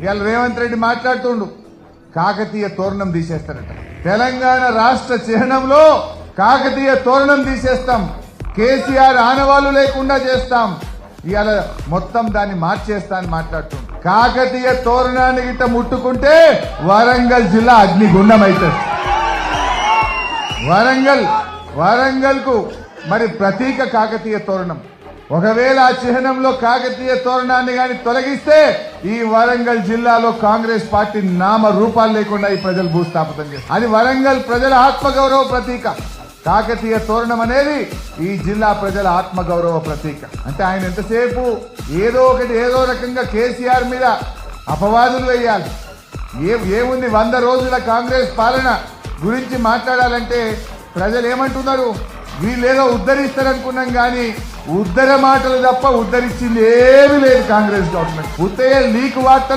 ఇవాళ రేవంత్ రెడ్డి మాట్లాడుతుండు కాకతీయ తోరణం తీసేస్తారట. తెలంగాణ రాష్ట్ర చిహ్నంలో కాకతీయ తోరణం తీసేస్తాం, కేసీఆర్ ఆనవాళ్లు లేకుండా చేస్తాం, ఇవాళ మొత్తం దాన్ని మార్చేస్తా అని మాట్లాడుతుంది. కాకతీయ తోరణాన్ని గిట్ట ముట్టుకుంటే వరంగల్ జిల్లా అగ్నిగుండం అవుతుంది. వరంగల్ కు మరి ప్రతీక కాకతీయ తోరణం. ఒకవేళ ఆ చిహ్నంలో కాకతీయ తోరణాన్ని గాని తొలగిస్తే ఈ వరంగల్ జిల్లాలో కాంగ్రెస్ పార్టీ నామ రూపాలు లేకుండా ఈ ప్రజలు భూస్థాపితం చేస్తారు. అది వరంగల్ ప్రజల ఆత్మగౌరవ ప్రతీక. కాకతీయ తోరణం అనేది ఈ జిల్లా ప్రజల ఆత్మగౌరవ ప్రతీక. అంటే ఆయన ఎంతసేపు ఏదో రకంగా కేసీఆర్ మీద అపవాదులు వేయాలి. ఏముంది 100 రోజుల కాంగ్రెస్ పాలన గురించి మాట్లాడాలంటే ప్రజలు ఏమంటున్నారు, వీళ్ళేదో ఉద్ధరిస్తారనుకున్నాం కానీ ఉద్ధర మాటలు తప్ప ఉద్ధరించింది ఏమీ లేదు కాంగ్రెస్ గవర్నమెంట్. ఉత్తయ్య లీక్ వార్తలు